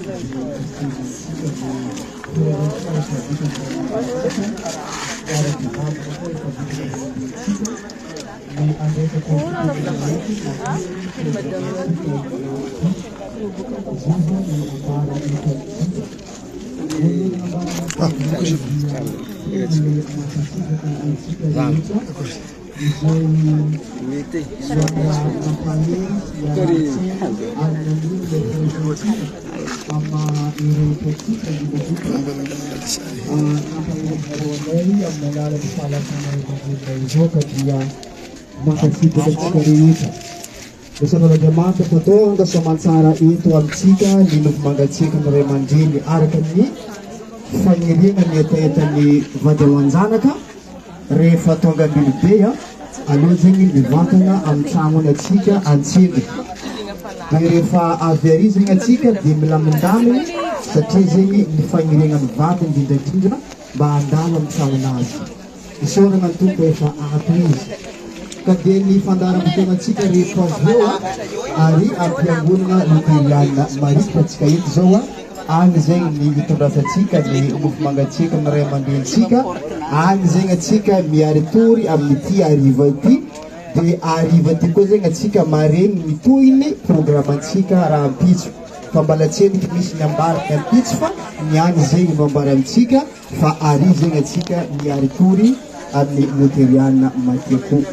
Bersama jemaat kebetulan kesemancara itu amcika di magacika meremandini arkani fanyiringan yata ni vadawanzanaka refa tonga bilbeya alozeng bivatana amtsamona tsika antsiny refa averizigna atsika dia milamindamina satria zegny ny fanirignany vatany dindrandrindra mba handalo amtsamona azy isoragna ny tompo efa ato izy ka dia ny fandaharam-potoana atsika rehefa aveo ary ampiangonana luteriana marika atsika eto zao agny zegny ny itondrasantsika ny mofomangatsika ny ray aman-drenitsika agny zegny atsika miary tory amin'ity ariva ity dia ariva ty koa zegny atsika maregny mitohiny programantsika raha ampitso fa mbala tseniky misy ny ambaraky ampitso fa ny agny zegny no ambara amitsika fa ary zegny atsika miary tory amin'ny luteriana matiako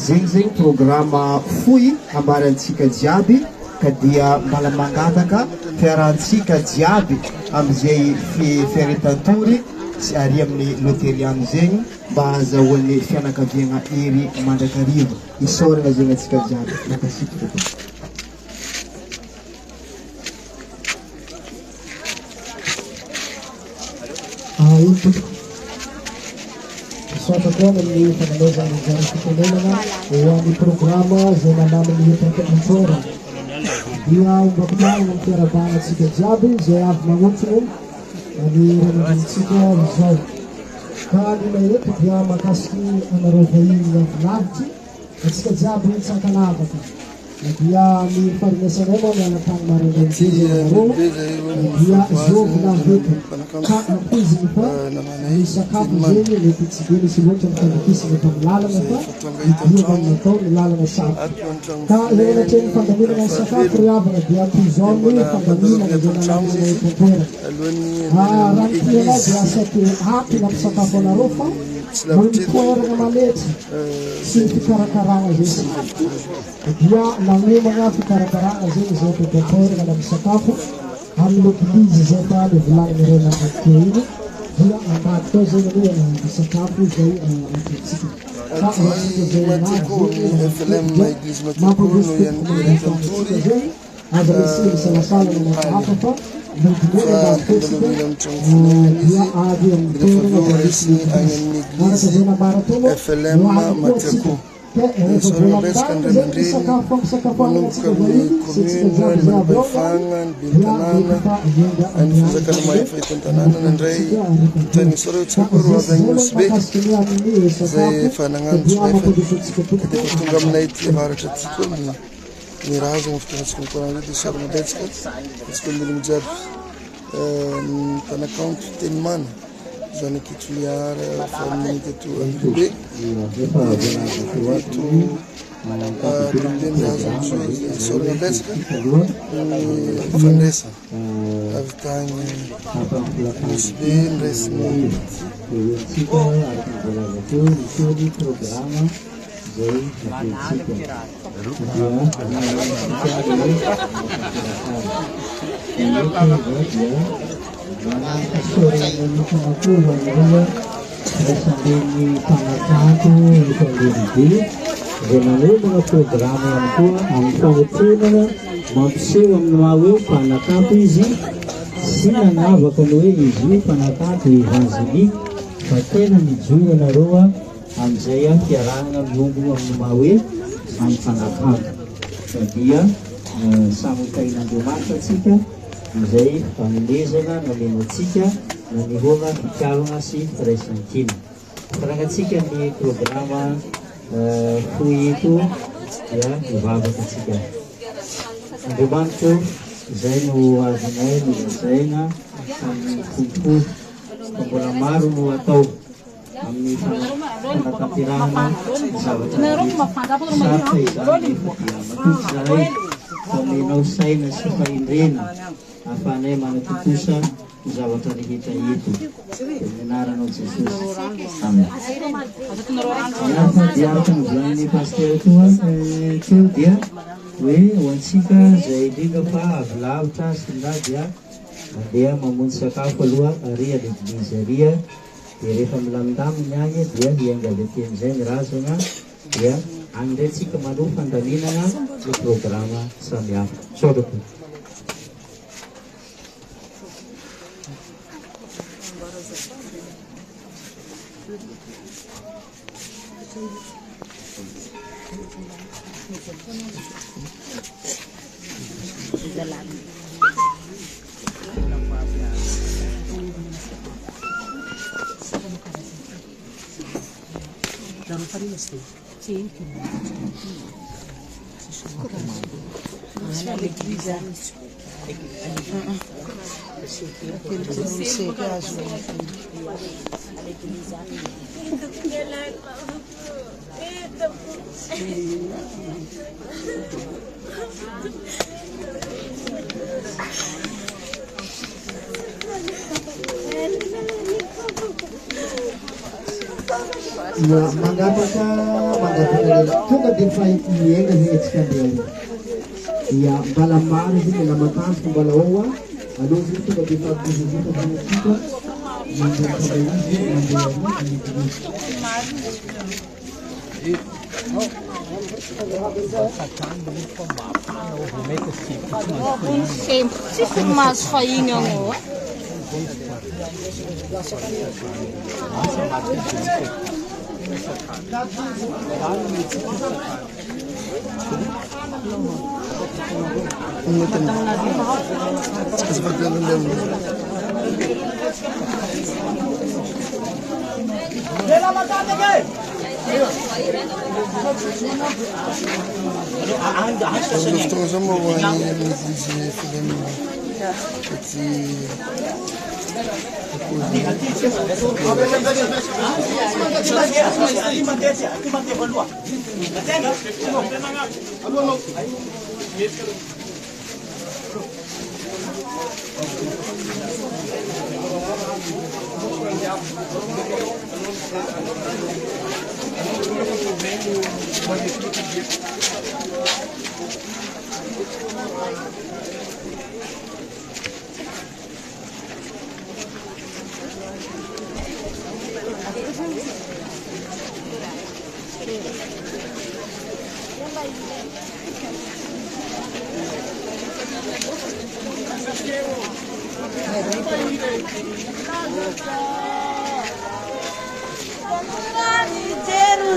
zegny zegny programa foy ambarantsika jiaby ka dia mbala mangataka fiarahantsika jiaby amizay fiaretantory sy ary amin'ny loteriano zegny mba azahoan'ny fianakaviagna ery mandrakariva isorana zegny atsika jiaby makasiky Soatakoana amin'ny fanolozana anjara fitenenana eo amin'ny programa zay manaminy entantakontsora dia ombakomanana amin'ny fiarabana atsika jiaby zay avy magnotsony ny ranandranitsika izao ka nina eto dia makasiky anareo vahiny avinavitry atsika jiaby tsakanavaka dia ny farinesanay moa mianatany marandranyzezanareo dia zovina veto ka ampiziny fa ny sakafo zegny mety tsy be misy loatra mifandikisana efa milalana fa idiovany natao ny lalana saky ka eo anatreny fandaminana ny sakafo ryavana dia ampizao ny fandaminana zay nalamina etompoera raha nytiana dia asaky aty nampisakafo anareo fa no mitoerana maletry sy ny fikarakarana zay dia nanomana fikarakarana zegny zay etompoera na misakafo amin'ny leglizy zay fa le volagniny rena akeo iny dia ambady tao zegny aloha ny sakafo zay ampitsika fa ratsika zay anazy zay aza misy misalasala na hafa fa midimena ambaditetsika dia avy amin'ny toerana da misy maraka zay nambaratono oahaikoatsika Sono resca Andrei sakafo manomboka amin'ny commune ny Mambafagna ny Bentanana any fizakana mahefa eto an-tanàna nandray tany soreo tsika roa avy agny Mosbe zay efa nagnano tsoefa dia efa tonga aminay ty avaratra ty koa ny raha zany fotoanatsika mikorana dia sorona betsika atsika milogno jiaby ny mpanakanto teny mana zany akitoliara famille teto Ambilobe teto Ambilobe mihazo amin'izay sorona betsaka ny fandraisa avy tany misy be ndraisiny Bersambungi pangkat itu lebih dengan mana program yang kuat angkautina mampu menawi pangkat izi sinana bakalui izi pangkat ihazini patena dijual naruah amjaya kiarangan nunggu menawi pangkat dia samutainan dumata sika zay pamindezana nalenatsika na nihona fitiavana sy firaisankina karanatsika ny programa foy eto dia mivavaka atsika andriamanitra Izay no azonay no lazaina amin'ny tompo mbola maro no atao amin'ny fanatanterahana zavatra sarotra izany nefa dia matoky zahay famenao saina sy fahendrena ahafahanay manatontosa zavatra rehetra eto amin'ny anaranao Jesosy. Amen. Dia araka ny volan'ny paster toa teo dia hoe ho antsika izay indrindra fa avy lavitra sy nda dia mandeha mamonjy sakafo aloha ary aleglizy aria dia rehefa milamindaminy agny dia hiainga avy aty amin'izay ny razana dia any indray tsika manoha fandaminana ny programa samihafa. Sodako. Mangataka tonga dia miainga zay antsika andeha dia mbala maro izy mila matanjaka mbala ao aloha izy tonga dia fampizizika zanasika mandeha tempo tsisy mahazo fahiny ao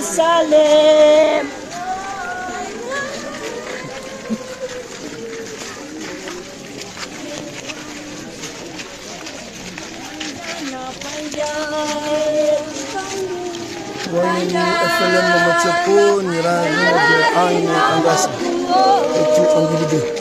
Jerusalem. Wani FLM na Machapo ni radio ya Angi Angasa itu Angilide.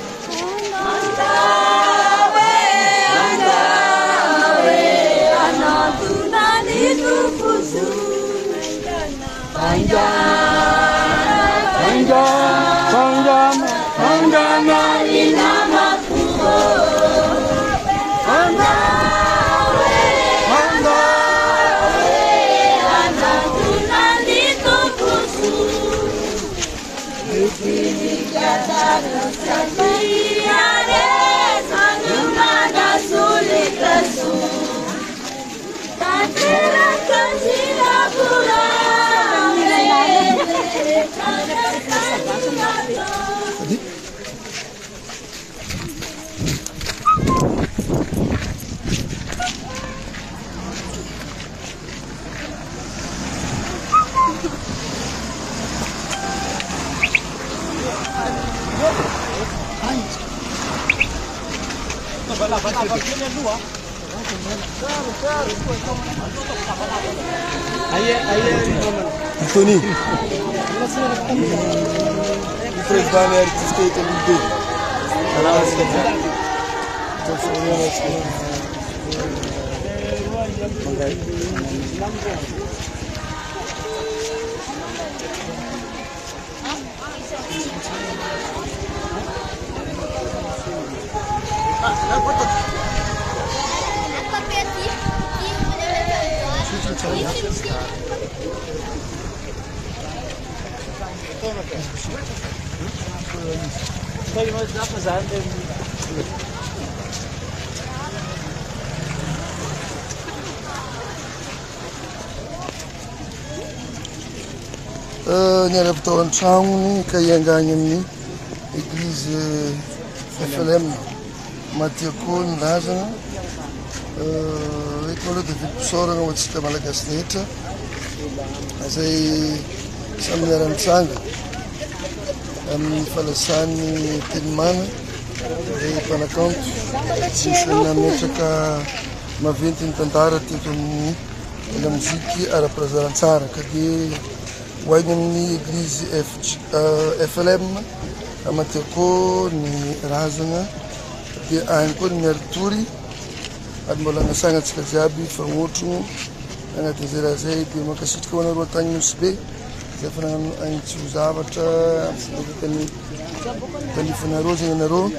Tony. Fred Banner, artista italiano. Niaraka tao an-tragnony ka iangany amin'ny église FLM Matiako ny razana eto aloha dia vidim-pisaorana ho antsika malagasy rehetra izay samy miara-mitsanga amin'ny falasany telimana dia mpanakanto misy nametraka maventy ny tantara teto amin'ny lamoziky ara-pirazarantsara ka dia hoainy amin'ny église FLM Matiako ny razana dia any koa ny miaritory ary mbola anasagnantsika jiaby fagnotrogno agnatin'izay raha zay dia mankasitraka ho anareo an-tany nosy be zay efa nagnano agnitsy ho zavatra talifonareo zegny anareo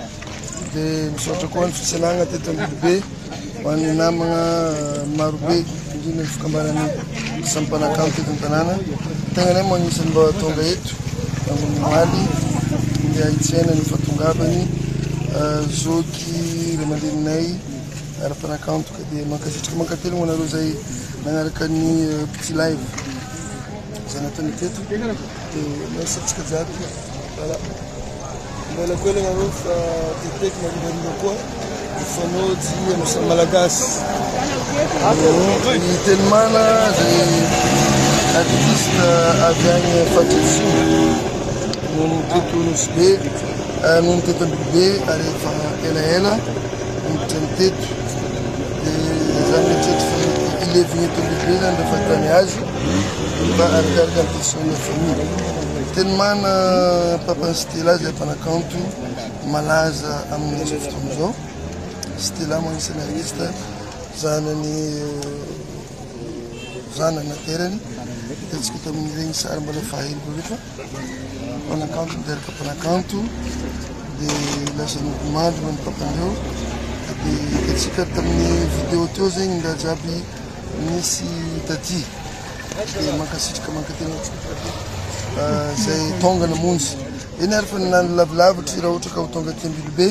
dia misaotra koa ny fisanagna teto Ambilobe ho an'ny namagna marobe indrindra ny fikambanany samy mpanakanto teto an-tanàna tegna nay moa agnisan'ny mba tonga eto Angonomaly dia hitsaina ny fahatongavany zoky ray aman-dreninay ara-panakanto ka dia mankasitraka mankatelogno anareo zay nagnaraka ny petit live zay natao teto dia merci antsika jiaby voilà mbola koa ilay anareo fa teteky marivariva koa ifanaody amin'ny samy malagasy ny telimana zay artiste avy agny Fatricio noho teto nosy be noho teto Ambilobe ary efa elaela miditra ny teto dia zany mieritreritra fa ilevigny eto Ambilobe zany rehefa tany azy mba arakaraka ny tesona famille telimana papany Stella zay mpanakanto malaza amin'ny fotoana zao Stella moa isan'ny artiste zanany naterany hitatsika tamin'iregny sary mbola fahelo rehefa mpanakanto miteraka mpanakanto dia lasa nodimandro ny papandreo dia hitatsika tamin'ny vidéo teo zegny nda jiaby misy taty dia mankasitraka mankatena zay tonga namonjy eny ary fa ninany lavilavitry raha ohatra ka ho tonga aty Ambilobe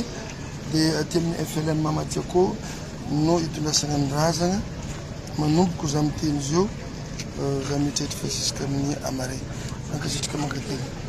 dia aty amin'ny FLM Matiako no itondrasana ny razana manomboko za miteny izy eo za mieritreritra fa zisika amin'ny amare mankasitraka mankatena